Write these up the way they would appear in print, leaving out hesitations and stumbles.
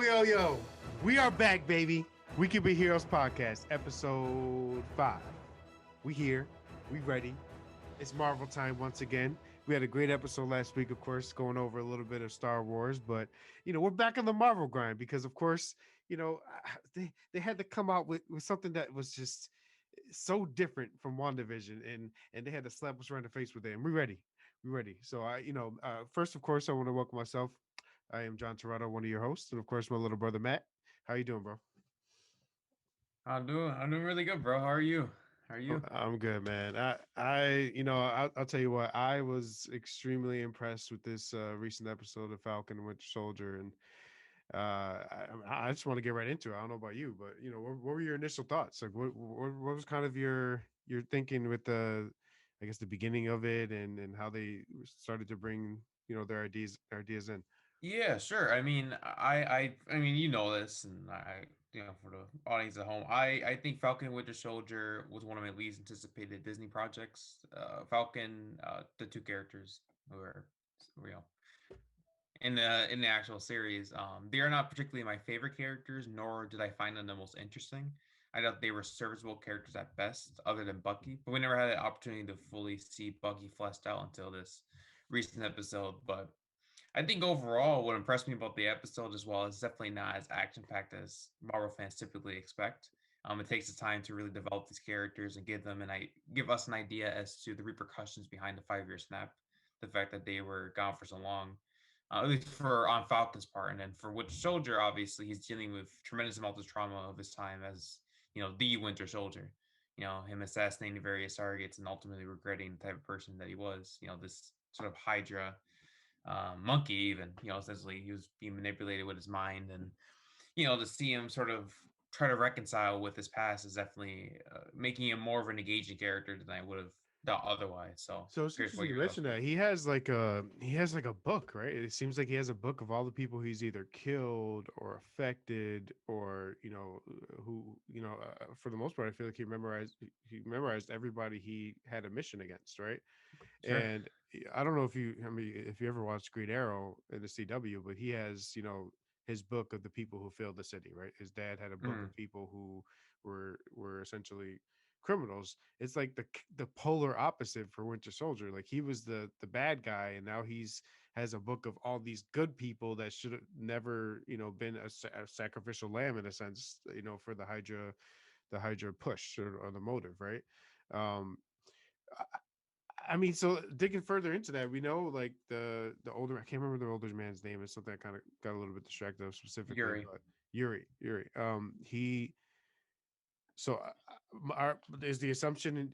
Yo. We are back, baby. We Can Be Heroes podcast, episode 5. We here. We ready. It's Marvel time once again. We had a great episode last week, of course, going over a little bit of Star Wars, but we're back on the Marvel grind because, of course, they had to come out with something that was just so different from WandaVision, and they had to slap us right in the face with it. And we're ready. We're ready. So first, of course, I want to welcome myself. I am John Torado, one of your hosts, and of course, my little brother Matt. How you doing, bro? I'm doing really good, bro. How are you? How are you? I'm good, man. I'll tell you what. I was extremely impressed with this recent episode of Falcon and Winter Soldier, and I just want to get right into it. I don't know about you, but what were your initial thoughts? Like, what was kind of your thinking with I guess, the beginning of it, and how they started to bring their ideas in. Yeah, sure. I mean, you know this, and for the audience at home, I think Falcon and Winter Soldier was one of my least anticipated Disney projects. Falcon, the two characters who are, you know, in the actual series, they are not particularly my favorite characters, nor did I find them the most interesting. I thought they were serviceable characters at best, other than Bucky, but we never had the opportunity to fully see Bucky fleshed out until this recent episode. But I think overall, what impressed me about the episode as well is definitely not as action packed as Marvel fans typically expect. It takes the time to really develop these characters and give us an idea as to the repercussions behind the 5 year snap, the fact that they were gone for so long, at least for on Falcon's part, and then for Winter Soldier, obviously he's dealing with tremendous amounts of trauma of his time as the Winter Soldier. Him assassinating various targets and ultimately regretting the type of person that he was. This sort of Hydra monkey, even essentially he was being manipulated with his mind, and to see him sort of try to reconcile with his past is definitely making him more of an engaging character than I would have thought otherwise. So So it's curious what interesting you your thoughts mentioned were. that he has like a book, right? It seems like he has a book of all the people he's either killed or affected, or who for the most part, I feel like he memorized everybody he had a mission against, right? Sure. And I don't know if you ever watched Green Arrow in the CW, but he has his book of the people who filled the city, right? His dad had a book Mm, of people who were essentially criminals. It's like the polar opposite for Winter Soldier. Like, he was the bad guy, and now he's has a book of all these good people that should have never been a sacrificial lamb, in a sense, for the Hydra push, or the motive, right? um I mean, so digging further into that, we know, like, the older, I can't remember the older man's name. It's something I kind of got a little bit distracted of specifically, Yuri. but Yuri. He so is the assumption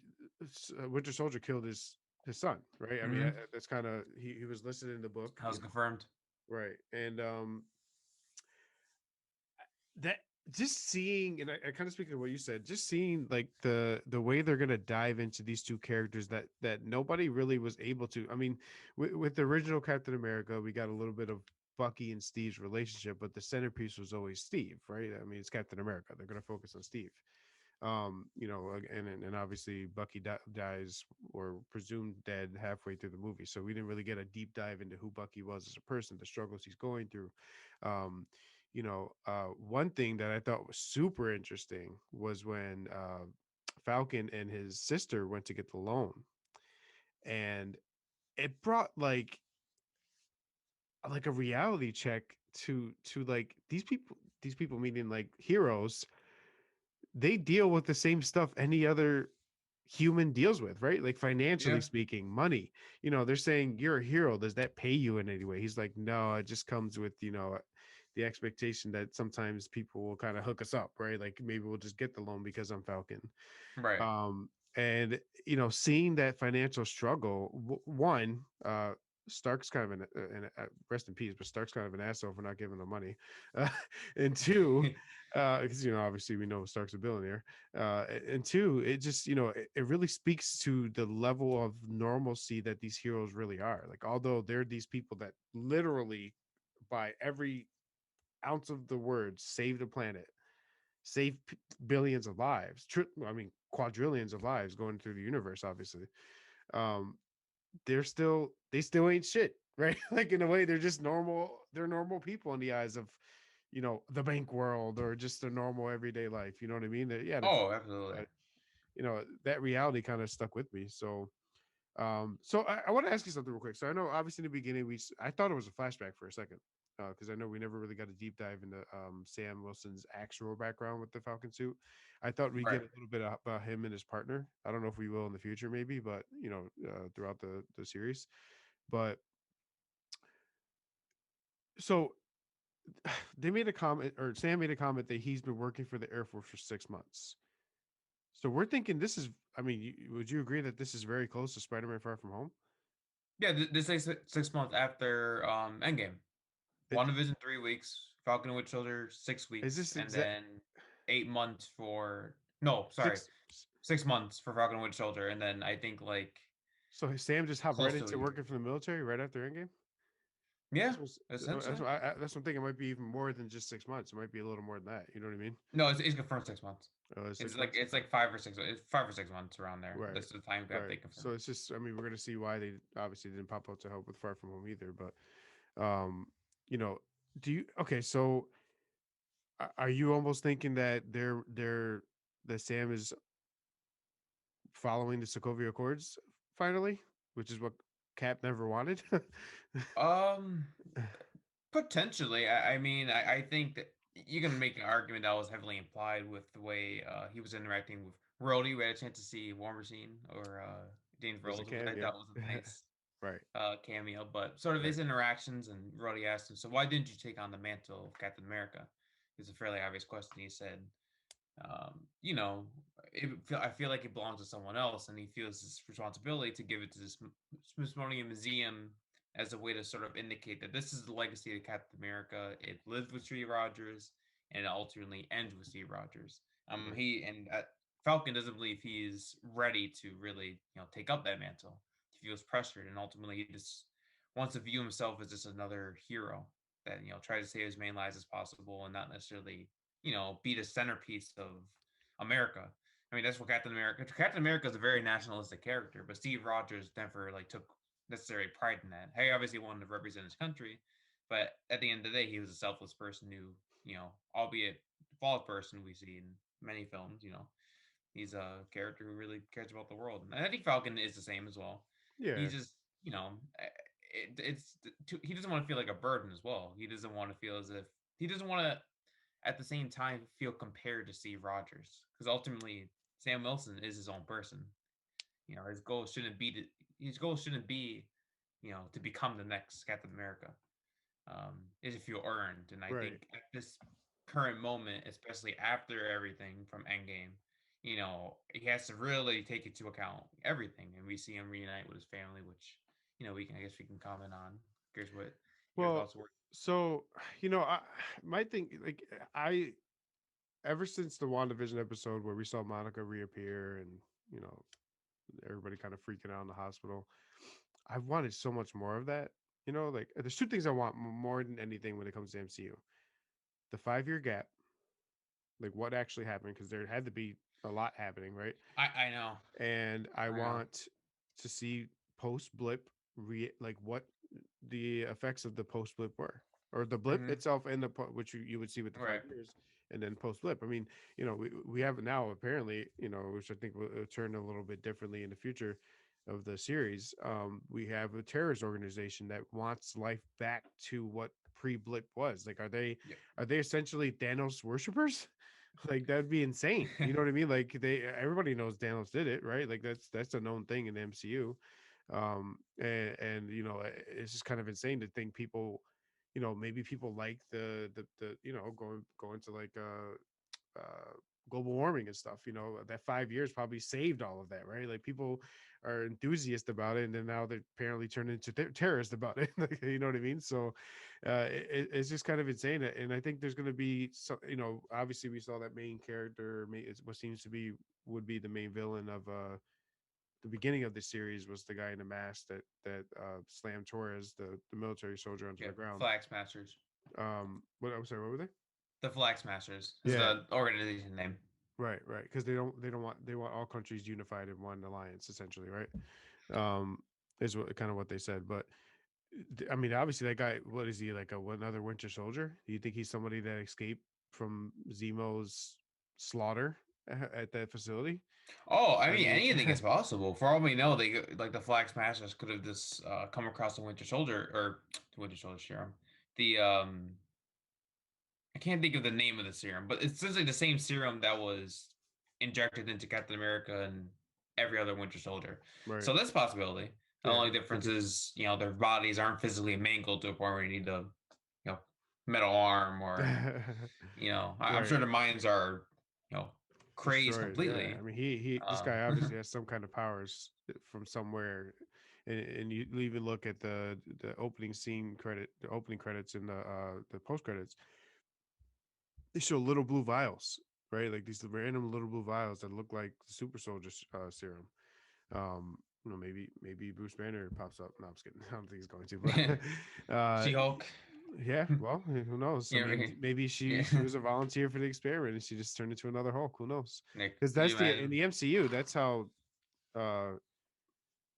Winter Soldier killed his son, right? I mean, Mm-hmm. that's kind of, he was listed in the book, How's confirmed? right? And that, just seeing, and I kind of, speaking of what you said, just seeing, like, the way they're gonna dive into these two characters that nobody really was able to. I mean, with the original Captain America, we got a little bit of Bucky and Steve's relationship, but the centerpiece was always Steve, right? I mean, it's Captain America. They're gonna focus on Steve. And obviously Bucky dies, or presumed dead, halfway through the movie, so we didn't really get a deep dive into who Bucky was as a person, the struggles he's going through. One thing that I thought was super interesting was when Falcon and his sister went to get the loan, and it brought like a reality check to like these people, meaning like heroes. They deal with the same stuff any other human deals with, right? Like, financially Yeah. speaking, money. They're saying, you're a hero, does that pay you in any way? He's like, no, it just comes with the expectation that sometimes people will kind of hook us up, right? Like, maybe we'll just get the loan because I'm Falcon. Right. And seeing that financial struggle, one, Stark's kind of rest in peace, but Stark's kind of an asshole for not giving them money. uh, and two, because obviously we know Stark's a billionaire. And two, it just it really speaks to the level of normalcy that these heroes really are. Like, although they're these people that literally, by every ounce of the word, save the planet, save billions of lives, I mean quadrillions of lives going through the universe, obviously. um they still ain't shit, right? Like, in a way, they're just normal. They're normal people in the eyes of the bank world or just the normal everyday life. You know what I mean? Yeah, Oh, absolutely. but that reality kind of stuck with me. So I want to ask you something real quick. So I know obviously in the beginning I thought it was a flashback for a second because I know we never really got a deep dive into Sam Wilson's actual background with the Falcon suit. I thought we'd Right. get a little bit about him and his partner. I don't know if we will in the future, maybe, but throughout the series. But so they made a comment, or Sam made a comment that he's been working for the Air Force for 6 months. So we're thinking this is. I mean, would you agree that this is very close to Spider-Man: Far From Home? Yeah, this is 6 months after Endgame. It, WandaVision 3 weeks, Falcon and Winter Soldier six is weeks, this and exact then 8 months for no, sorry, six? 6 months for Falcon and Winter Soldier, and then I think like So Sam just hopped right close to a into year. working for the military right after Endgame. Yeah, That's essentially. what that's what I'm thinking. It might be even more than just 6 months. It might be a little more than that. You know what I mean? No, it's confirmed 6 months. It's 6 months. like 5 or 6. It's 5 or 6 months around there. Right. That's the time gap Right. they confirmed. So it's just. I mean, we're gonna see why they obviously didn't pop out to help with Far From Home either. But you know, do you? Okay, so are you almost thinking that that Sam is following the Sokovia Accords finally, which is what Cap never wanted? Um, Potentially. I mean, I think that you can make an argument that was heavily implied with the way he was interacting with Rhodey. We had a chance to see War Machine or James As a Rhodes, which cam, I yeah. thought was a nice Right. cameo. But sort of Right. his interactions, and Rhodey asked him, "So why didn't you take on the mantle of Captain America?" It's a fairly obvious question. He said, you know, I feel like it belongs to someone else, and he feels his responsibility to give it to the Smithsonian Museum as a way to sort of indicate that this is the legacy of Captain America. It lived with Steve Rogers, and it ultimately ends with Steve Rogers. Right. He and Falcon doesn't believe he's ready to really, take up that mantle. He feels pressured, and ultimately he just wants to view himself as just another hero that tries to save as many lives as possible, and not necessarily be the centerpiece of America. I mean, that's what Captain America. Captain America is a very nationalistic character, but Steve Rogers never took necessary pride in that. He obviously wanted to represent his country, but at the end of the day, he was a selfless person who, albeit flawed person we see in many films. He's a character who really cares about the world, and I think Falcon is the same as well. Yeah. He's just, he doesn't want to feel like a burden as well. He doesn't want to feel as if he doesn't want to at the same time feel compared to Steve Rogers, because ultimately Sam Wilson is his own person. His goal shouldn't be to become the next Captain America. Is if feel earned, and I Right. think at this current moment, especially after everything from Endgame, he has to really take into account everything, and we see him reunite with his family, which I guess we can comment on. Here's what your Well, thoughts were. so my thing, like, I ever since the WandaVision episode where we saw Monica reappear and you know everybody kind of freaking out in the hospital, I've wanted so much more of that. Like there's two things I want more than anything when it comes to MCU: the 5 year gap, like what actually happened, because there had to be a lot happening, right? I know, And I I know. want to see post blip like what the effects of the post blip were, or the blip Hmm. itself, and which you would see with the Right. 5 years, and then post blip. I mean, we have it now apparently, which I think will turn a little bit differently in the future of the series. We have a terrorist organization that wants life back to what pre blip was. Like, Yep. are they essentially Thanos worshippers? Like that'd be insane. You know what I mean? Like everybody knows Thanos did it, right? Like that's a known thing in the MCU. And it's just kind of insane to think people, maybe people like the going to like global warming and stuff. That 5 years probably saved all of that, right? Like people are enthusiast about it, and then now they're apparently turned into terrorists about it. You know what I mean? So it's just kind of insane. And I think there's going to be some, obviously we saw that main character, what seems to be would be the main villain of the beginning of the series, was the guy in the mask that slammed Torres, the military soldier, onto Yeah, the ground. Flag Smashers. What I'm sorry, what were they? The Flag Smashers is Yeah, the organization name. right, because they don't want, they want all countries unified in one alliance, essentially, right? Um, is what kind of what they said, but I mean, obviously that guy. What is he like? Another Winter Soldier? Do you think he's somebody that escaped from Zemo's slaughter at that facility? Oh, I I mean, mean, anything is possible. For all we know, like the Flag Smashers could have just come across the Winter Soldier or the Winter Soldier serum. The I can't think of the name of the serum, but it's essentially the same serum that was injected into Captain America and every other Winter Soldier. right? So that's a possibility. The Yeah, only they difference could. is, their bodies aren't physically mangled to a point where you need a, metal arm or, I'm sure Right. the minds are, you know, crazed Destroyed. Yeah. I completely. mean, he this Um, guy obviously has some kind of powers from somewhere, and you even look at the opening scene credit, the opening credits and the post credits. They show little blue vials, right? Like these random little blue vials that look like the super soldier serum. Maybe Bruce Banner pops up. No, I'm just kidding. I don't think he's going to, but She-Hulk. yeah. Well, who knows? I Yeah, mean, maybe she yeah. was a volunteer for the experiment and she just turned into another Hulk. Who knows? Nick, Because could you that's the in imagine? the MCU. That's how uh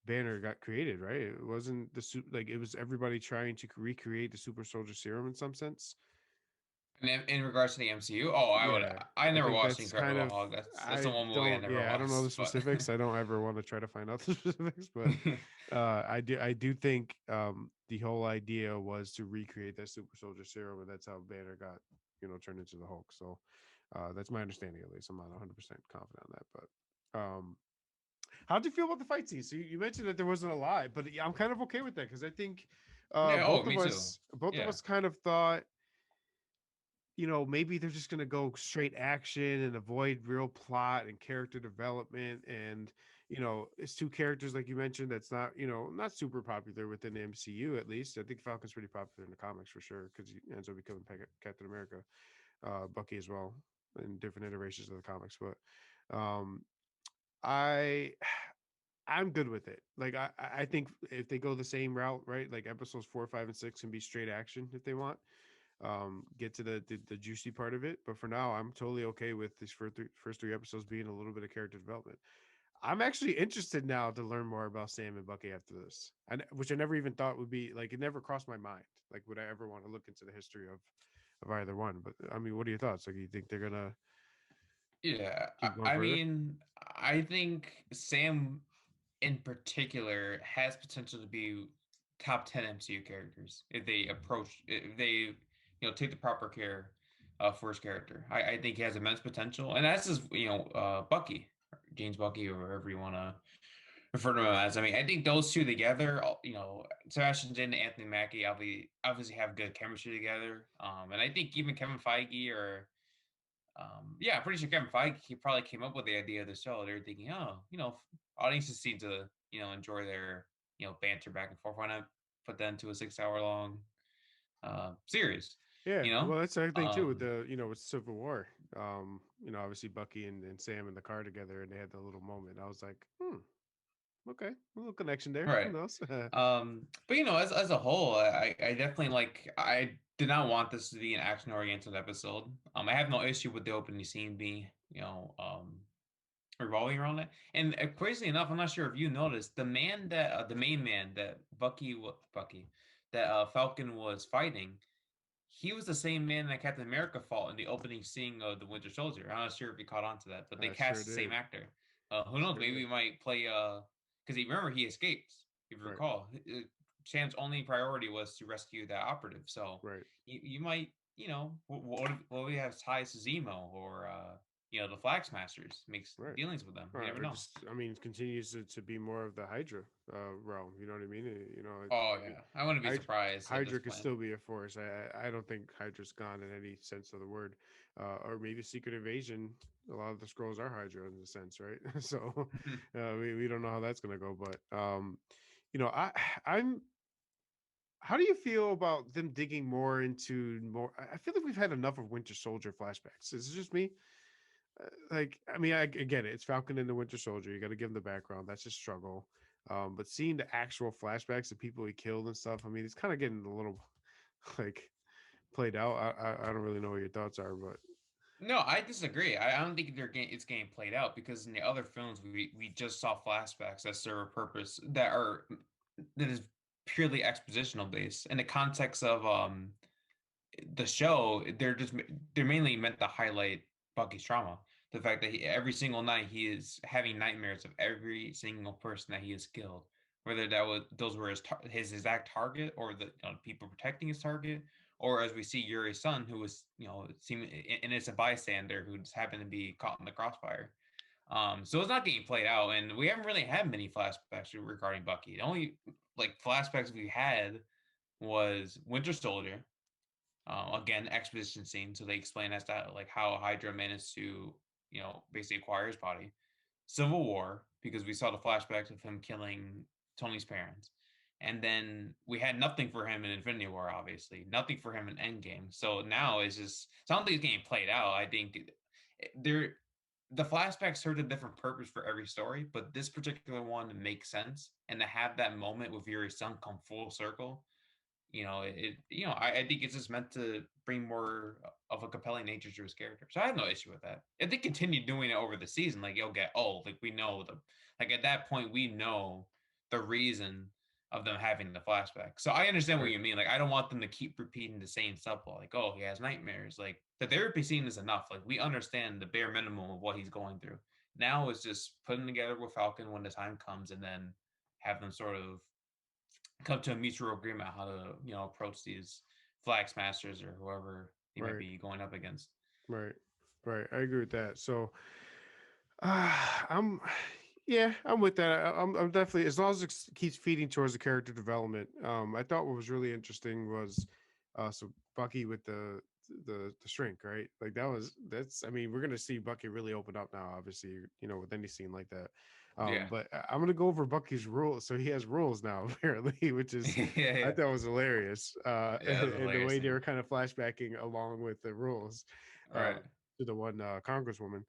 Banner got created, right? It wasn't like it was everybody trying to recreate the super soldier serum in some sense. In regards to the MCU, oh, Yeah, I I never think watched The that's kind Incredible of. Hulk. That's the I one movie I don't. never Yeah, I don't know the watched, but specifics. I don't ever want to try to find out the specifics, but I do think the whole idea was to recreate that super soldier serum, and that's how Banner got turned into the Hulk. So that's my understanding at least. I'm not 100% confident on that, but how did you feel about the fight scene? So you mentioned that there wasn't a lot, but yeah, I'm kind of okay with that because I think yeah. Oh, both of me too. us both of Yeah. us kind of thought maybe they're just going to go straight action and avoid real plot and character development. And, it's two characters, like you mentioned, that's not super popular within the MCU, at least. I think Falcon's pretty popular in the comics for sure because he ends up becoming Captain America, Bucky as well, in different iterations of the comics. But I. I'm good with it. Like I think if they go the same route, right? Like episodes 4, 5, and 6 can be straight action if they want get to the juicy part of it. But for now, I'm totally okay with these first three episodes being a little bit of character development. I'm actually interested now to learn more about Sam and Bucky after this, and which I never even thought would be like it never crossed my mind. Like, would I ever want to look into the history of either one? But I mean, what are your thoughts? Like, you think they're gonna Yeah. keep going I further? mean, I think Sam in particular has potential to be top 10 MCU characters if they, take the proper care for his character. I think he has immense potential. And that's just, Bucky, James Bucky, or whatever you want to refer to him as. I mean, I think those two together, Sebastian Jin and Anthony Mackie obviously have good chemistry together. And I think even Kevin Feige or yeah, I'm pretty sure Kevin Feige he probably came up with the idea of the show. They were thinking, oh, audiences seem to enjoy their banter back and forth. Why not put that into a 6 hour long series? Yeah, You know, well, that's the thing too with um, the with Civil War. Obviously Bucky and Sam in the car together, and they had the little moment. I was like, okay, a little connection there. Who right. knows? But as a whole, I definitely I did not want this to be an action oriented episode. I have no issue with the opening scene being revolving around it. And crazy enough, I'm not sure if you noticed the main man that Bucky, that Falcon was fighting. He was the same man that Captain America fought in the opening scene of the Winter Soldier. I'm not sure if you caught on to that, but they I sure cast the same did. actor. Who knows? Sure Maybe we did. might play because remember he escaped. If you Right. recall, Sam's only priority was to rescue that operative. So Right. you might what we have ties to Zemo or the Flag Smashers makes Right. dealings with them. You never Or know. just, I mean, continues to be more of the Hydra realm. You know what I mean? Oh yeah, I wouldn't be surprised at this Hydra could point. still be a force. I don't think Hydra's gone in any sense of the word. Or maybe Secret Invasion. A lot of the scrolls are Hydra in a sense, right? So we don't know how that's gonna go. But I'm. How do you feel about them digging more into more? I feel like we've had enough of Winter Soldier flashbacks. Is it just me? Like, I mean, I get it. It's Falcon and the Winter Soldier. You got to give them the background. That's a struggle. But seeing the actual flashbacks of people he killed and stuff, I mean, it's kind of getting a little like played out. I don't really know what your thoughts are, but No, I disagree. I don't think it's getting played out because in the other films we just saw flashbacks that serve a purpose that is purely expositional based. In the context of the show, they're mainly meant to highlight Bucky's trauma. The fact that every single night he is having nightmares of every single person that he has killed, whether those were his exact target or the people protecting his target, or as we see Yuri's son, who was seem and it's a bystander who just happened to be caught in the crossfire. So it's not getting played out, and we haven't really had many flashbacks regarding Bucky. The only like flashbacks we had was Winter Soldier, again, exposition scene. So they explain as to like how Hydra managed to, basically acquire his body. Civil War, because we saw the flashbacks of him killing Tony's parents. And then we had nothing for him in Infinity War, obviously. Nothing for him in Endgame. So now it's not like it's getting played out. I think there the flashbacks served a different purpose for every story, but this particular one makes sense. And to have that moment with Yuri's son come full circle, I think it's just meant to bring more of a compelling nature to his character. So I have no issue with that. If they continue doing it over the season, like you'll get like we know at that point we know the reason of them having the flashback. So I understand what Right. you mean. Like I don't want them to keep repeating the same subplot. Like, oh, he has nightmares. Like the therapy scene is enough. Like we understand the bare minimum of what he's going through. Now it's just putting together with Falcon when the time comes, and then have them sort of come to a mutual agreement how to approach these flag smashers or whoever he might Right. be going up against. Right. Right. I agree with that. So I'm yeah, I'm with that. I'm definitely, as long as it keeps feeding towards the character development. I thought what was really interesting was so Bucky with the shrink, right? Like that's I mean, we're gonna see Bucky really open up now, obviously, with any scene like that. Yeah. But I'm gonna go over Bucky's rules. So he has rules now, apparently, which is Yeah, I yeah. thought was hilarious. Yeah, that's a And the hilarious way they thing. were kind of flashbacking along with the rules. Right. Uh to the one congresswoman.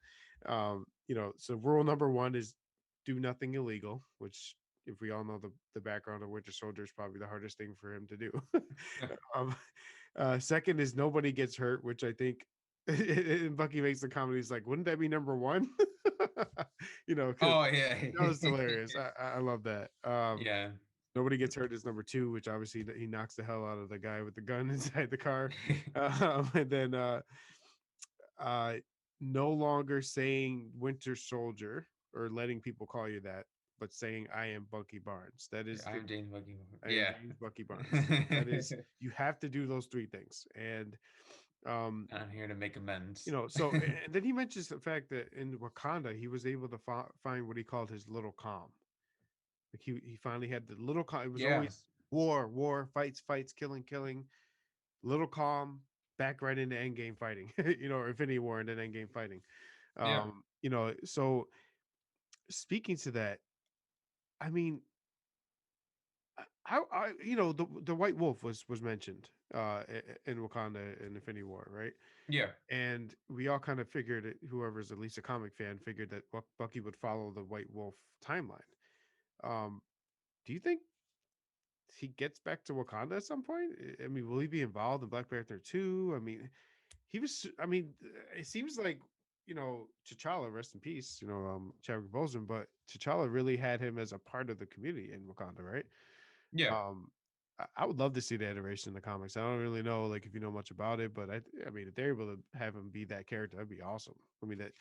So rule number one is do nothing illegal, which if we all know the background of Winter Soldier is probably the hardest thing for him to do. um, second is nobody gets hurt, which I think and Bucky makes the comment. He's like, wouldn't that be number one? Because Oh yeah. that was hilarious. I love that. Yeah. Nobody gets hurt is number two, which obviously he knocks the hell out of the guy with the gun inside the car. And then uh, no longer saying Winter Soldier or letting people call you that, but saying I am Bucky Barnes. That is I'm James Bucky. I am Yeah. James Bucky Barnes. That is you have to do those three things. And um, I'm here to make amends. so and then he mentions the fact that in Wakanda he was able to find what he called his little calm. Like he finally had the little calm. It was Yeah. always war, fights, killing, little calm, back right into endgame fighting, or Infinity War and then endgame fighting. Yeah. So speaking to that, I mean, the White Wolf was mentioned in Wakanda in Infinity War, right? Yeah. And we all kind of figured it, whoever's at least a comic fan figured that Bucky would follow the White Wolf timeline. Um, do you think he gets back to Wakanda at some point? I mean, will he be involved in Black Panther 2? I mean, he was. I mean, it seems like T'Challa, rest in peace. Chadwick Boseman, but T'Challa really had him as a part of the community in Wakanda, right? Yeah. Um, I would love to see the iteration in the comics. I don't really know, like, if you know much about it, but I mean, if they're able to have him be that character, that'd be awesome. I mean, that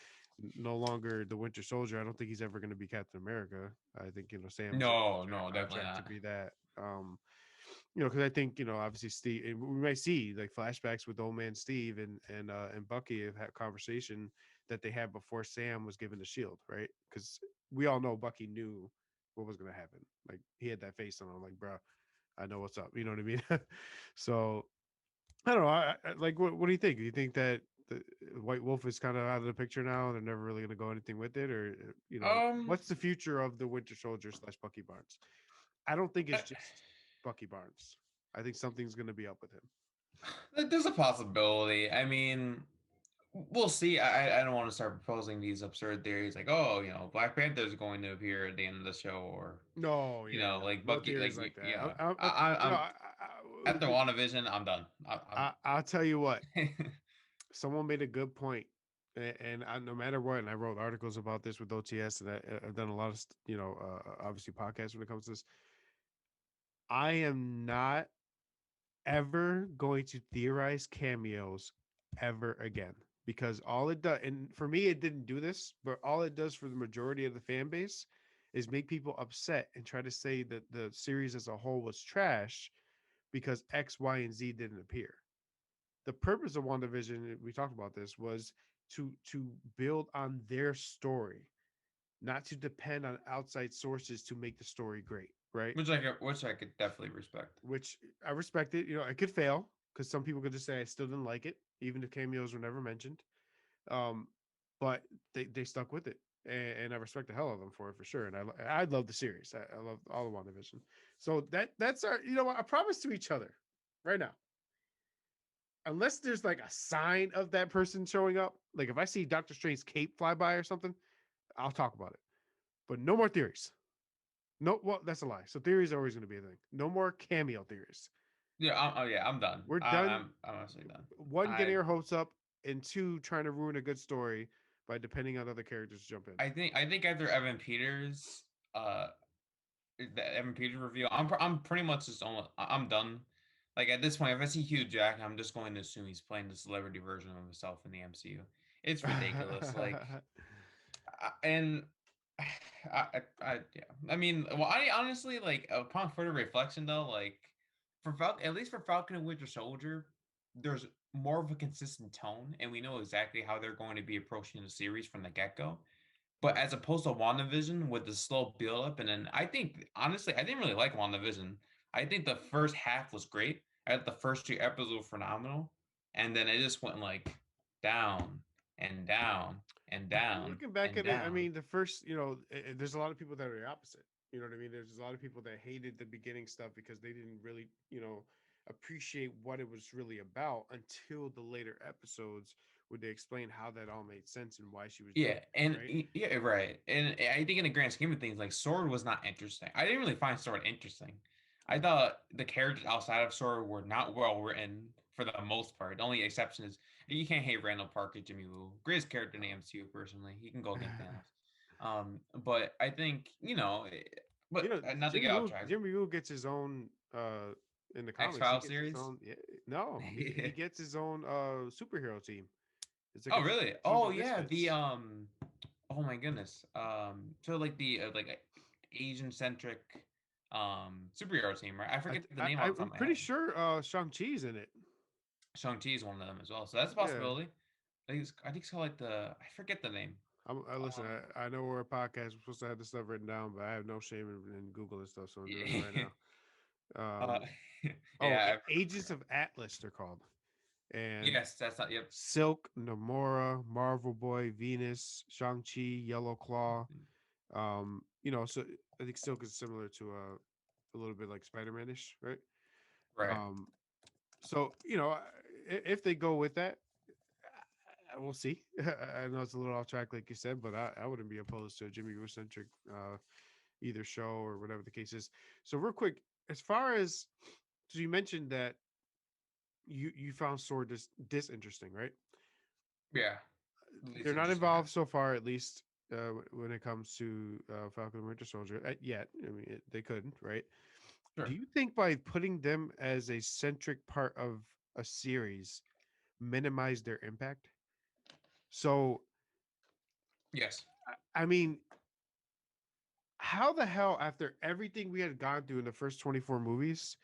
no longer the Winter Soldier. I don't think he's ever going to be Captain America. I think Sam's No, no, on definitely track to not. be that. Because I think obviously Steve, and we might see like flashbacks with old man Steve and Bucky have had conversation that they had before Sam was given the shield, right? Because we all know Bucky knew what was going to happen. Like he had that face on him, like, bro, I know what's up. You know what I mean? So I don't know. Like, what do you think? Do you think that the White Wolf is kind of out of the picture now? They're never really going to go anything with it, or Um, what's the future of the Winter Soldier slash Bucky Barnes? I don't think it's just Bucky Barnes. I think something's going to be up with him. there's a possibility. I mean, we'll see. I don't want to start proposing these absurd theories like, oh, Black Panther is going to appear at the end of the show, or No, yeah, no, like no Bucky, theories like like that. I you know, I'm after WandaVision, I'm done. I'll tell you what. I'm Someone made a good point, and no matter what, and I wrote articles about this with OTS, and I've done a lot of obviously podcasts when it comes to this. I am not ever going to theorize cameos ever again because all it does, and for me, it didn't do this, but all it does for the majority of the fan base is make people upset and try to say that the series as a whole was trash because X, Y, and Z didn't appear. The purpose of WandaVision, we talked about this, was to build on their story, not to depend on outside sources to make the story great, right? Which I could definitely respect. Which I respect it. You know, it could fail because some people could just say I still didn't like it, even if cameos were never mentioned. Um, but they stuck with it, and I respect the hell out of them for it for sure. And I love the series. I love all of WandaVision. So that's our, you know what, I promise to each other right now, unless there's like a sign of that person showing up, like if I see Doctor Strange's cape fly by or something, I'll talk about it. But no more theories. No, well, that's a lie. So theories are always going to be a thing. No more cameo theories. I'm done. We're I, done. I'm honestly done. One, getting I our hopes up, and two, trying to ruin a good story by depending on other characters to jump in. I think after uh the Evan Peters reveal, I'm pretty much just almost I'm done. Like at this point, if I see Hugh Jack, I'm just going to assume he's playing the celebrity version of himself in the MCU. It's ridiculous. Like and yeah. I mean, well, I honestly like upon further reflection though, like at least for Falcon and Winter Soldier, there's more of a consistent tone, and we know exactly how they're going to be approaching the series from the get go. But as opposed to WandaVision with the slow build up, and then I think honestly, I didn't really like WandaVision. I think the first half was great. I thought the first two episodes were phenomenal, and then it just went like down and down and down Looking back and at it, I down. mean, the first, you know, there's a lot of people that are the opposite. You know what I mean? There's a lot of people that hated the beginning stuff because they didn't really, you know, appreciate what it was really about until the later episodes where they explain how that all made sense and why she was doing Yeah, it, and right? yeah, right. And I think in the grand scheme of things, like Sword was not interesting. I didn't really find Sword interesting. I thought the characters outside of Sword were not well written for the most part. The only exception is you can't hate Randall Park or Jimmy Woo. Greatest character in the MCU personally. He can go against Thanos. But I think You know, not to Jimmy get off Woo. track. Jimmy Woo gets his own in the X comics. He File gets his series. own. Yeah, no, he gets his own superhero team. It's like Oh really? a team Oh of yeah, misfits. oh my goodness. So like the Asian centric superhero team, right? I forget the name off the top I'm of my pretty head. sure Shang-Chi's in it. Shang-Chi is one of them as well. So that's a Yeah. possibility. I think it's called like the I forget the name. I listen. Um I know we're a podcast. We're supposed to have this stuff written down, but I have no shame in Googling stuff, so I'm doing it right yeah. now. uh Oh, yeah, Agents of Atlas, they're called, and yes, that's not yep. Silk, Namora, Marvel Boy, Venus, Shang-Chi, Yellow Claw. You know, so I think Silk is similar to a little bit like Spider-Man-ish, right? Right. Um, so you know, if they go with that, we'll see. I know it's a little off track, like you said, but I wouldn't be opposed to a Jimmy Woo centric either show or whatever the case is. So real quick, as far as so you mentioned that you found Sword disinteresting, right? Yeah. It's They're not interesting involved half. so far, at least when it comes to Falcon and Winter Soldier. Yet, I mean, they couldn't, right? Do Sure. you think by putting them as a centric part of a series minimize their impact? So, Yes. I mean, how the hell, after everything we had gone through in the first 24 movies,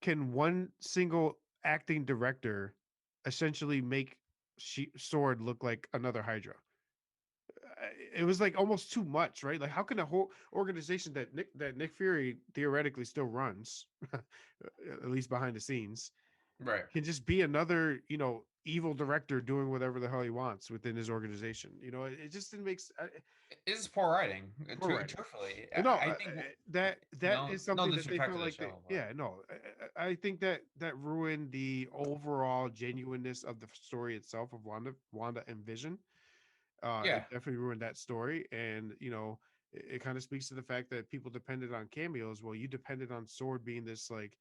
can one single acting director essentially make Sword look like another Hydra? It was like almost too much, right? Like, how can a whole organization that Nick Fury theoretically still runs, at least behind the scenes, Right. can just be another, you know, evil director doing whatever the hell he wants within his organization? You know, it just didn't make It's poor writing. poor writing. Truthfully, No, I think that is no something that they disrespect felt to the like they, show, but yeah, no, I think that ruined the overall genuineness of the story itself of Wanda and Vision. yeah, It definitely ruined that story, and you know, it kind of speaks to the fact that people depended on cameos. Well, you depended on Sword being this like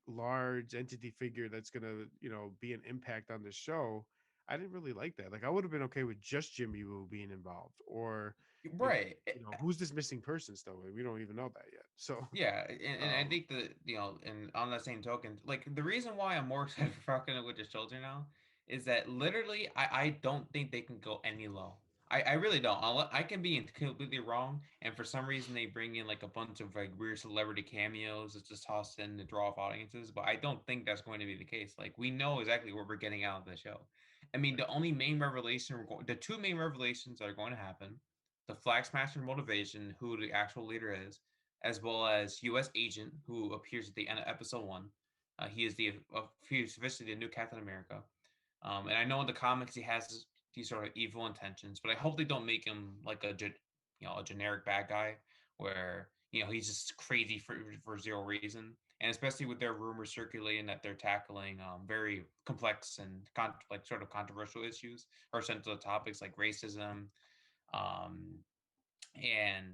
large entity figure that's gonna, you know, be an impact on the show. I didn't really like that. Like, I would have been okay with just Jimmy Woo being involved, or You know, Right. who's this missing person still? We don't even know that yet. So, Yeah, and I um, think that and on that same token, like the reason why I'm more excited for Falcon and Winter Soldier now is that literally I don't think they can go any low. I really don't. I can be completely wrong, and for some reason they bring in like a bunch of like weird celebrity cameos that's just tossed in to draw off audiences, but I don't think that's going to be the case. Like we know exactly what we're getting out of the show. I mean, the only main revelation the two main revelations that are going to happen, the Flag Smasher motivation, who the actual leader is, as well as U.S. Agent, who appears at the end of episode one. He is he's officially the new Captain America. And I know in the comics he has these sort of evil intentions, but I hope they don't make him like a generic bad guy where he's just crazy for zero reason. And especially with their rumors circulating that they're tackling very complex and like sort of controversial issues or sensitive topics like racism, um, and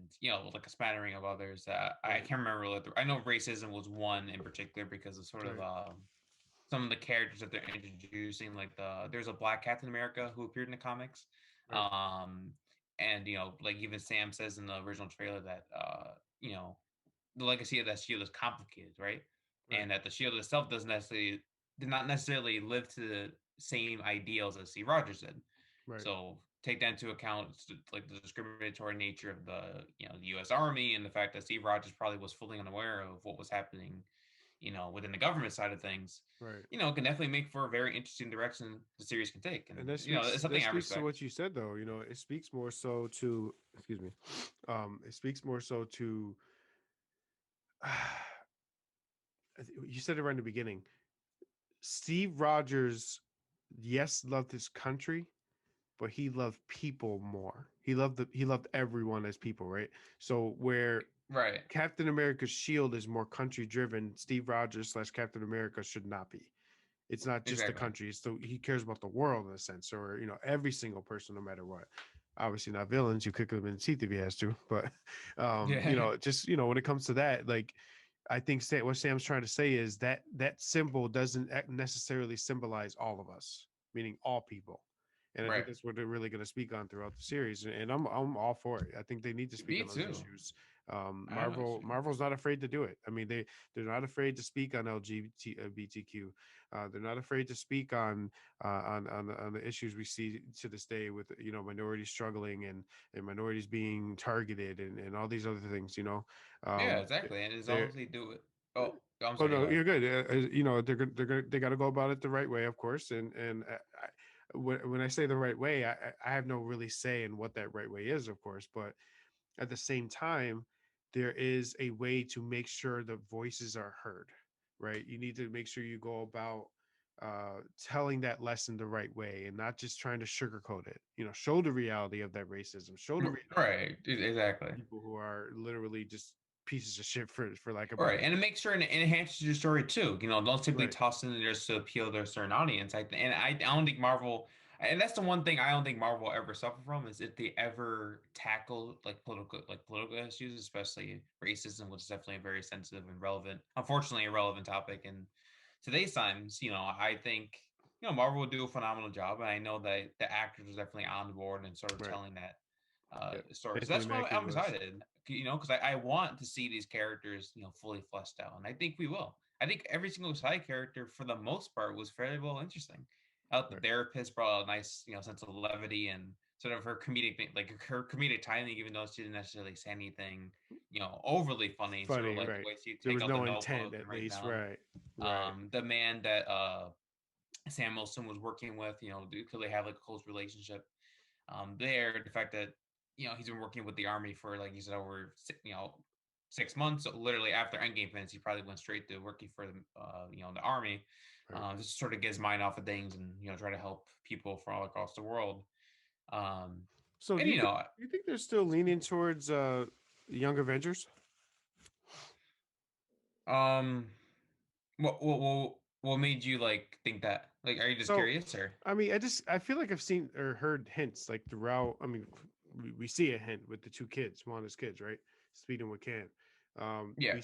like a spattering of others that I right, can't remember. I know racism was one in particular because of sort of right, some of the characters that they're introducing. Like there's a Black Captain America who appeared in the comics, right, um, and like even Sam says in the original trailer that the legacy of that shield is complicated, right? right, And that the shield itself did not necessarily live to the same ideals as Steve Rogers did. right. So take that into account, like the discriminatory nature of the U.S. Army and the fact that Steve Rogers probably was fully unaware of what was happening, within the government side of things. Right. It can definitely make for a very interesting direction the series can take, and And it's something I to respect. what you said though. It speaks more so to, excuse me. It speaks more so to you said it right in the beginning. Steve Rogers, yes, loved his country, but he loved people more. He loved everyone as people, right? So where Right. Captain America's shield is more country driven, Steve Rogers slash Captain America should not be. It's not just the Exactly. country. It's he cares about the world in a sense, or every single person, no matter what. Obviously not villains. You kick them in the teeth if he has to, but Yeah. just when it comes to that, like I think what Sam's trying to say is that that symbol doesn't necessarily symbolize all of us, meaning all people. And I think Right. that's what they're really going to speak on throughout the series, and I'm all for it. I think they need to speak Me on those too. issues. I have no issue. Marvel's not afraid to do it. I mean, they're not afraid to speak on LGBTQ. They're not afraid to speak on the issues we see to this day with minorities struggling and minorities being targeted and all these other things. Yeah, Um, exactly. And as long they're as they do it. Oh, I'm Oh sorry. Go no, ahead. you're good. They got to go about it the right way, of course. When I say the right way, I have no really say in what that right way is, of course. But at the same time, there is a way to make sure the voices are heard, right? You need to make sure you go about telling that lesson the right way and not just trying to sugarcoat it. Show the reality of that racism. Show the reality Right. Exactly. of people who are literally just pieces of shit for lack of Right, better and it makes sure and it enhances your story too. Don't simply right. toss in there just to appeal to a certain audience. I don't think Marvel, and that's the one thing I don't think Marvel will ever suffer from is if they ever tackle political issues, especially racism, which is definitely a very sensitive and relevant, unfortunately, a relevant topic in today's times. I think Marvel will do a phenomenal job, and I know that the actors are definitely on board and sort of Right. telling that Yeah. story. So Anthony that's why Mackie I'm was. excited, because I want to see these characters, fully fleshed out, and I think we will. I think every single side character, for the most part, was fairly well interesting. Out the Right. therapist brought a nice, sense of levity and sort of her comedic, like her comedic timing, even though she didn't necessarily say anything, overly funny. Sort of Funny, like the right. way she There take was out the no intent notebook and at write least. down. Right. Right. The man that Sam Wilson was working with, because they have like a close relationship there. The fact that he's been working with the army for like you said over 6 months. So literally after Endgame finish, he probably went straight to working for the army, Right. just to sort of get his mind off of things and try to help people from all across the world. Um, So and do you think they're still leaning towards Young Avengers? um, what made you like think that? Like, are you just So curious or? I mean, I feel like I've seen or heard hints like throughout. I mean, we see a hint with the two kids, Wanda's kids, right? Speeding with Cam. Yeah,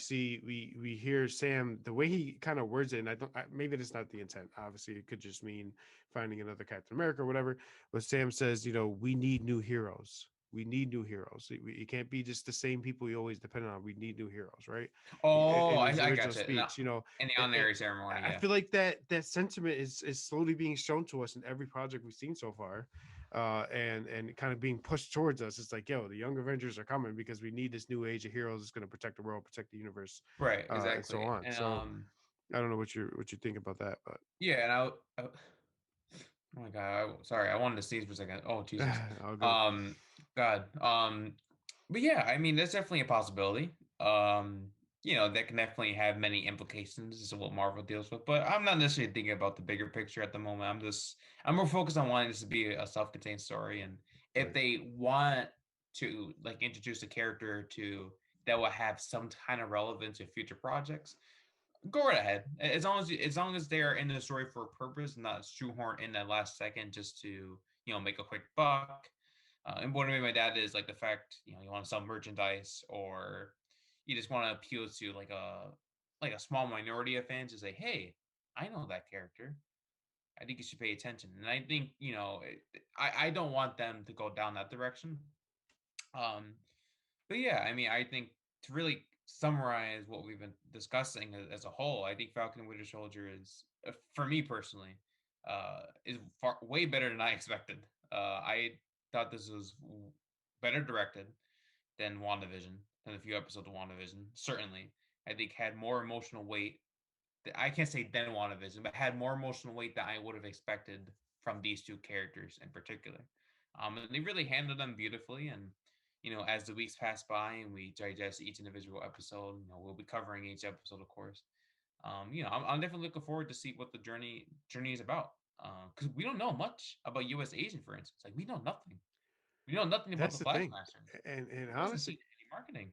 We hear Sam the way he kind of words it, and maybe that's not the intent. Obviously, it could just mean finding another Captain America or whatever. But Sam says, we need new heroes. We need new heroes. It can't be just the same people we always depend on. We need new heroes, right? Oh, In his I original gotcha. speech, In the honorary ceremony, I yeah. feel like that sentiment is slowly being shown to us in every project we've seen so far, and kind of being pushed towards us. It's like, yo, the young Avengers are coming because we need this new age of heroes that's going to protect the world, protect the universe, Right, and so exactly. on. And So I don't know what you think about that, but yeah, and oh my God, sorry, I wanted to sneeze for a second. Oh Jesus. all good. Um, God. But yeah, I mean, there's definitely a possibility. That can definitely have many implications as to what Marvel deals with. But I'm not necessarily thinking about the bigger picture at the moment. I'm more focused on wanting this to be a self-contained story. And if Right. they want to like introduce a character to that will have some kind of relevance in future projects, go right ahead. As long as they are in the story for a purpose, not shoehorn in that last second just to make a quick buck. And what I mean by that is like the fact you want to sell merchandise, or you just want to appeal to like a small minority of fans to say, hey, I know that character. I think you should pay attention. And I think I don't want them to go down that direction. Um, but yeah, I mean, I think to really summarize what we've been discussing as a whole, I think Falcon and Winter Soldier is, for me personally, is far way better than I expected. I thought this was better directed than WandaVision, than a few episodes of WandaVision. Certainly, I think had more emotional weight. I can't say than WandaVision, but had more emotional weight than I would have expected from these two characters in particular. And they really handled them beautifully. And as the weeks pass by and we digest each individual episode, we'll be covering each episode, of course. I'm definitely looking forward to see what the journey is about. Because we don't know much about U.S. Agent, for instance. Like we know nothing. We know nothing about That's the the thing, Flashmasters. and We wasn't honestly, seeing any marketing.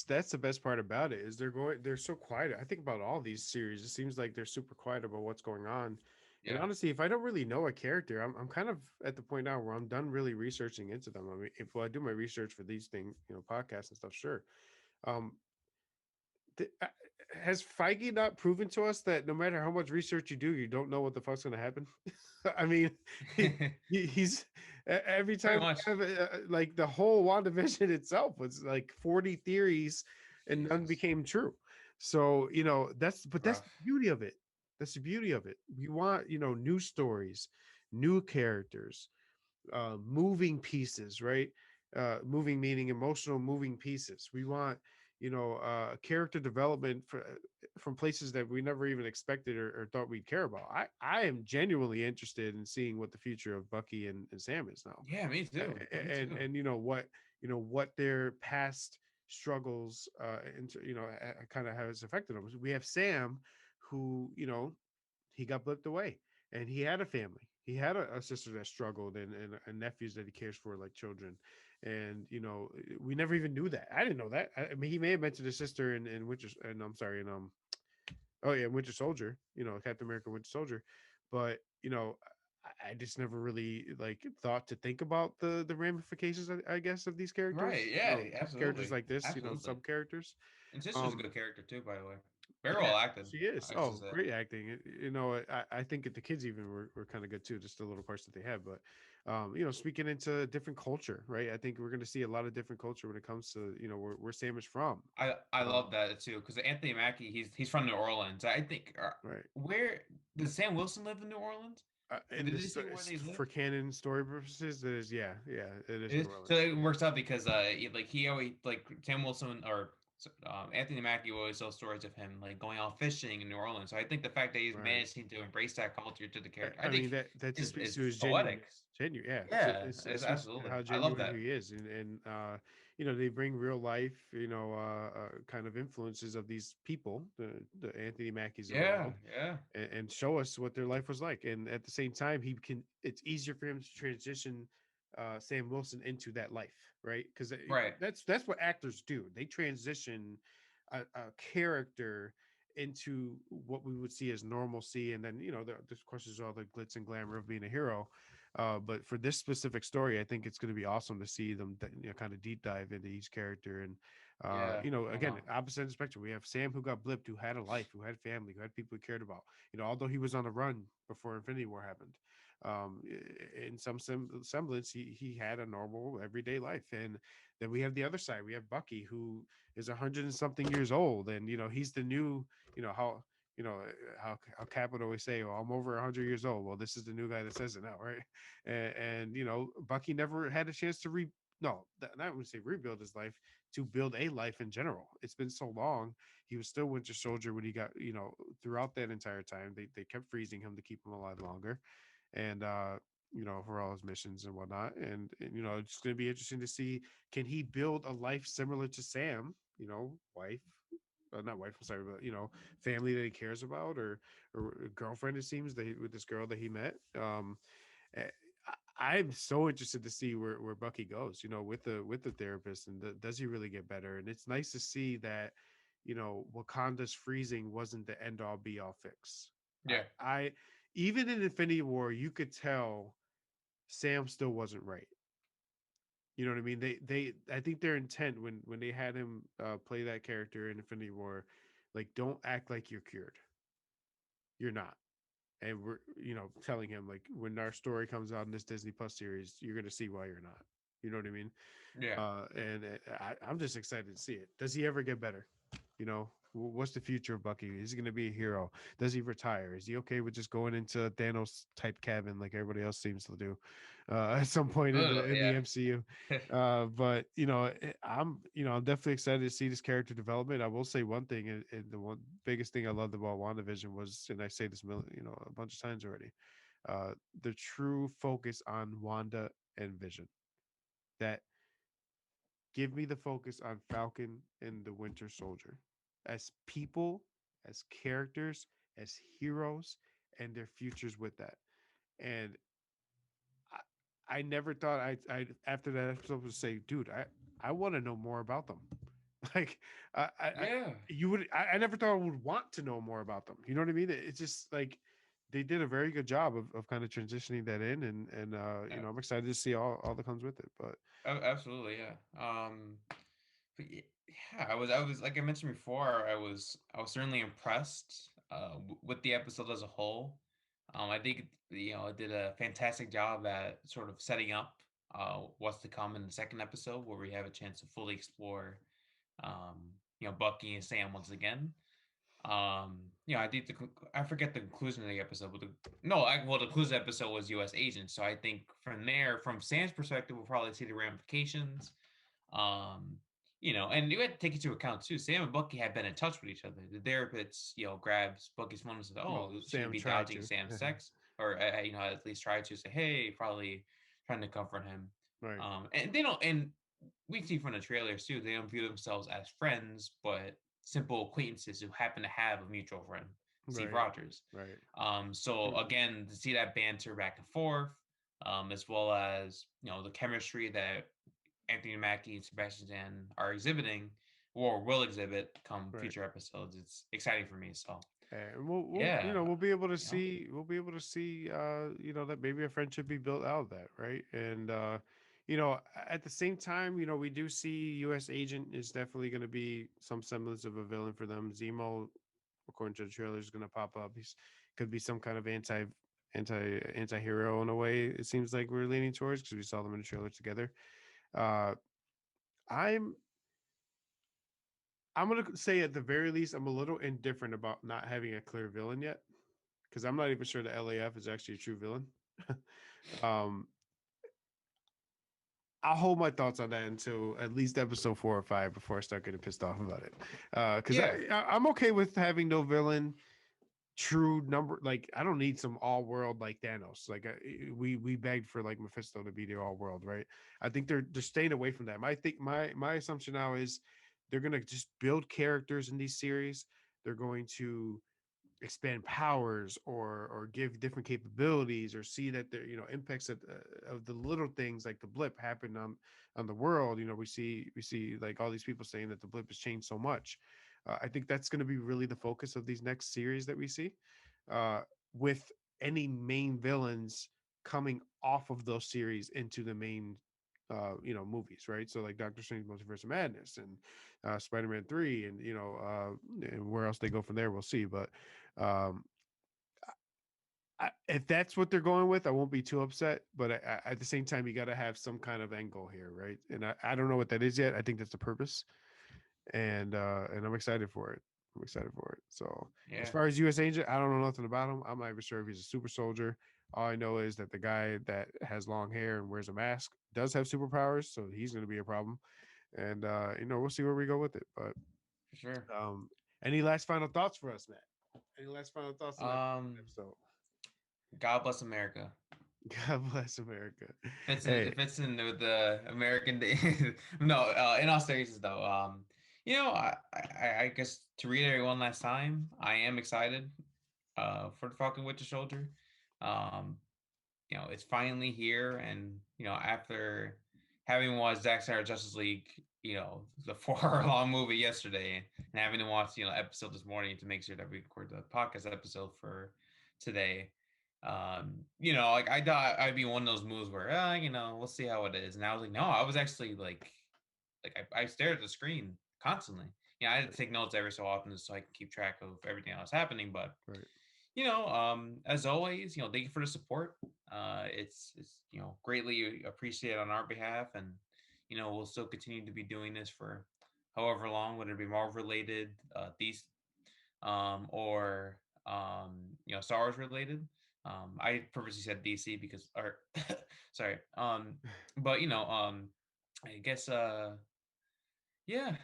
that's the best part about it is they're so quiet. I think about all these series. It seems like they're super quiet about what's going on. And Yeah. honestly, if I don't really know a character, I'm kind of at the point now where I'm done really researching into them. I mean, if I do my research for these things, podcasts and stuff, sure. Um, has Feige not proven to us that no matter how much research you do, you don't know what the fuck's going to happen? I mean, he's every Pretty time much. we have like the whole WandaVision itself was like 40 theories and none Jesus. became true. So, that's the Rough. beauty of it. That's the beauty of it. We want, new stories, new characters, moving pieces, right? Moving meaning emotional moving pieces. We want, character development from places that we never even expected or thought we'd care about. I am genuinely interested in seeing what the future of Bucky and Sam is now, Yeah, me too. Me too. and what their past struggles and kind of has affected them. We have Sam, who he got blipped away, and he had a family. He had a sister that struggled, and nephews that he cares for like children. And we never even knew that. I didn't know that. I mean, he may have mentioned his sister in Winter, and I'm sorry, in oh yeah, Winter Soldier. Captain America, Winter Soldier. But I just never really like thought to think about the ramifications, I guess, of these Right. characters. Yeah, Characters absolutely. like this. Absolutely. Sub characters. And Sister's a Um, good character too, by the way. Very yeah, well acted, she is. I should Oh, say. great acting. I think the kids even were kind of good too, just the little parts that they had. But speaking into different culture, right? I think we're going to see a lot of different culture when it comes to where Sam is from. I Um, love that too, because Anthony Mackie, he's from New Orleans. I think right. where does Sam Wilson live in New Orleans? In Did they this say where they live? for canon story purposes, it is, yeah, it is It New is. So Orleans. it works out because like he always like Sam Wilson or Anthony Mackie always tells stories of him like going out fishing in New Orleans. So I think the fact that he's Right. managed to embrace that culture to the character, I I mean think that just speaks to is his poetic. genuineness. Yeah, Yeah, it it's speaks to absolutely. how I love genuine that. he is, and they bring real life, kind of influences of these people, the Anthony Mackies of the Yeah, world, yeah. and show us what their life was like. And at the same time, it's easier for him to transition Sam Wilson into that life, right? Because Right. that's what actors do. They transition a character into what we would see as normalcy, and then of course there's all the glitz and glamour of being a hero. But for this specific story, I think it's going to be awesome to see them kind of deep dive into each character. And Yeah. I again, know. opposite end of the spectrum, we have Sam, who got blipped, who had a life, who had family, who had people he cared about, although he was on the run before Infinity War happened. In some semblance, he had a normal everyday life. And then we have the other side. We have Bucky, who is 100 and something years old, and he's the new, how Capital always say, "Well, I'm over 100 years old." Well, this is the new guy that says it now, right? And Bucky never had a chance to no, not would say rebuild his life, to build a life in general. It's been so long. He was still Winter Soldier when he got, throughout that entire time. They kept freezing him to keep him alive longer, and for all his missions and whatnot. And it's going to be interesting to see, can he build a life similar to Sam, wife, not wife, I'm sorry, but family that he cares about, or a girlfriend, it seems, with this girl that he met. eh, I'm so interested to see where Bucky goes, with the therapist, and does he really get better? And it's nice to see that, Wakanda's freezing wasn't the end all be all fix. Yeah. I Even in Infinity War, you could tell Sam still wasn't right. You know what I mean? I think their intent when they had him play that character in Infinity War, like, don't act like you're cured. You're not. And we're telling him, like, when our story comes out in this Disney Plus series, you're gonna see why you're not. You know what I mean? Yeah. I'm just excited to see it. Does he ever get better? What's the future of Bucky? Is he going to be a hero? Does he retire? Is he okay with just going into a Thanos type cabin like everybody else seems to do at some point in the Yeah. MCU? But I'm definitely excited to see this character development. I will say one thing, and the one biggest thing I loved about WandaVision was, and I say this a bunch of times already, uh, the true focus on Wanda and Vision. That Give me the focus on Falcon and the Winter Soldier as people, as characters, as heroes, and their futures with that. And I never thought I after that episode would say, dude, I want to know more about them. Like, Yeah. I never thought I would want to know more about them. You know what I mean? It's just like they did a very good job of kind of transitioning that in, and I'm excited to see all that comes with it. But Absolutely, yeah. But yeah, I was like I mentioned before, I was certainly impressed with the episode as a whole. I think it did a fantastic job at sort of setting up what's to come in the second episode, where we have a chance to fully explore Bucky and Sam once again. I think I forget the conclusion of the episode, but the conclusion episode was U.S. agent. So I think from there, from Sam's perspective, we'll probably see the ramifications. Um, and you had to take into account too. Sam and Bucky had been in touch with each other. The therapist, grabs Bucky's phone and said, "Oh, well, should we Sam be tried dodging to. Sam's sex?" Or at least try to say, "Hey," probably trying to comfort him. Right. And they don't, and we see from the trailers too, they don't view themselves as friends, but simple acquaintances who happen to have a mutual friend, Steve Right. Rogers. Right. So again, to see that banter back and forth, as well as the chemistry that Anthony Mackie and Sebastian Stan are exhibiting or will exhibit come Right. future episodes, it's exciting for me. So And we'll yeah, we'll be able to you know, see that maybe a friendship be built out of that, right? And at the same time, we do see U.S. Agent is definitely going to be some semblance of a villain for them. Zemo, according to the trailer, is going to pop up. He's could be some kind of anti-hero in a way. It seems like we're leaning towards, because we saw them in the trailer together. Uh, I'm I'm gonna say, at the very least, I'm a little indifferent about not having a clear villain yet, because I'm not even sure the LAF is actually a true villain. um, I'll hold my thoughts on that until at least episode 4 or 5 before I start getting pissed off about it. Because yeah, I'm okay with having no villain, true number. Like, I don't need some all world like Thanos. Like, we begged for, like, Mephisto to be the all world, right? I think they're staying away from that. My assumption now is they're gonna just build characters in these series. They're going to expand powers, or give different capabilities, or see that the impacts of the little things like the blip happen on the world. We see like all these people saying that the blip has changed so much. I think that's going to be really the focus of these next series that we see, uh, with any main villains coming off of those series into the main movies, right? So like Doctor Strange Multiverse of Madness, and Spider-Man 3, and and where else they go from there, we'll see. But um if that's what they're going with, I won't be too upset. But at the same time, you got to have some kind of end goal here, right? And I don't know what that is yet. I think that's the purpose, and I'm excited for it. I'm excited for it. So as Yeah, far as U.S. Agent, I don't know nothing about him. I'm not even sure if he's a super soldier. All I know is that the guy that has long hair and wears a mask does have superpowers, so he's going to be a problem. And we'll see where we go with it. But for sure. um, any last final thoughts for us, Matt? Any last final thoughts on that Um, episode? God bless America. God bless America. Fits in. Hey, It fits in with the American Day. No, in all seriousness though, I guess to reiterate one last time, I am excited for the Falcon Winter Soldier. Um, it's finally here, and after having watched Zack Snyder Justice League, the 4 hour long movie yesterday, and having to watch episode this morning to make sure that we record the podcast episode for today. Like I thought I'd be one of those moves where, we'll see how it is. And I was like, no, I was actually like I stared at the screen constantly. I had to take notes every so often just so I can keep track of everything that was happening. But right. as always, thank you for the support. It's greatly appreciated on our behalf, and we'll still continue to be doing this for however long, whether it be Marvel related, these, or Star Wars related. I purposely said DC because, or sorry, but I guess, yeah,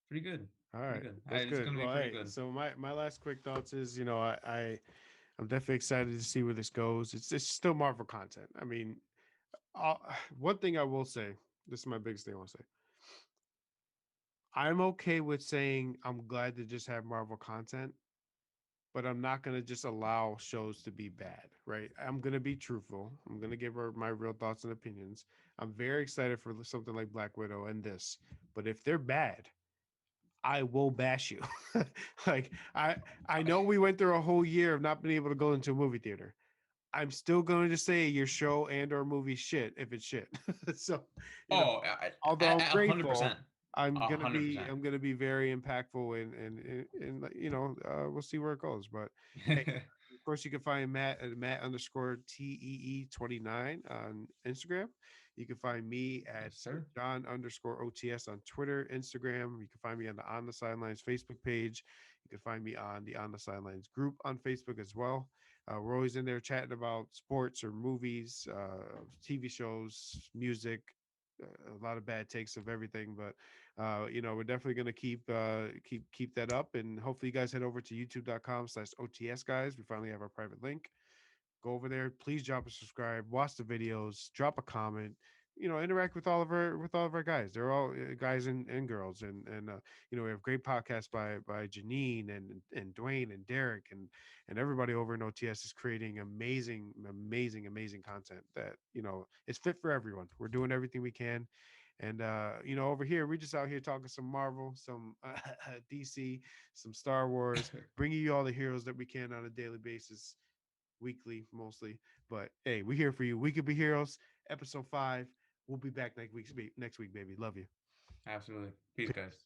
pretty good, All pretty right, good. that's It's good. gonna be Well, pretty hey, good. so my last quick thoughts is, I'm definitely excited to see where this goes. It's still Marvel content. I mean, uh, one thing I will say, this is my biggest thing I want to say. I'm okay with saying I'm glad to just have Marvel content, but I'm not going to just allow shows to be bad, right? I'm going to be truthful. I'm going to give her my real thoughts and opinions. I'm very excited for something like Black Widow and this, but if they're bad, I will bash you. like I know we went through a whole year of not being able to go into a movie theater. I'm still going to say your show and or movie shit if it's shit. so, you know, Oh, although I'm a hundred grateful, percent, a hundred percent. I'm gonna be very impactful and we'll see where it goes. But hey, of course you can find Matt at Matt underscore TEE29 on Instagram. You can find me at Yes, sir. John underscore OTS on Twitter, Instagram. You can find me on the Sidelines Facebook page. You can find me on the On the Sidelines group on Facebook as well. We're always in there chatting about sports or movies, TV shows, music, a lot of bad takes of everything. But we're definitely going to keep that up, and hopefully, you guys head over to youtube.com/OTS guys. We finally have our private link. Go over there, please drop a subscribe, watch the videos, drop a comment. Interact with all of our guys. They're all guys and girls, and we have great podcasts by Janine and Dwayne and Derek and everybody over in OTS is creating amazing, amazing, amazing content that is fit for everyone. We're doing everything we can, and over here we're just out here talking some Marvel, some DC, some Star Wars, bringing you all the heroes that we can on a daily basis, weekly mostly. But hey, we're here for you. We could be heroes. Episode 5. We'll be back next week, baby. Love you. Absolutely. Peace, guys.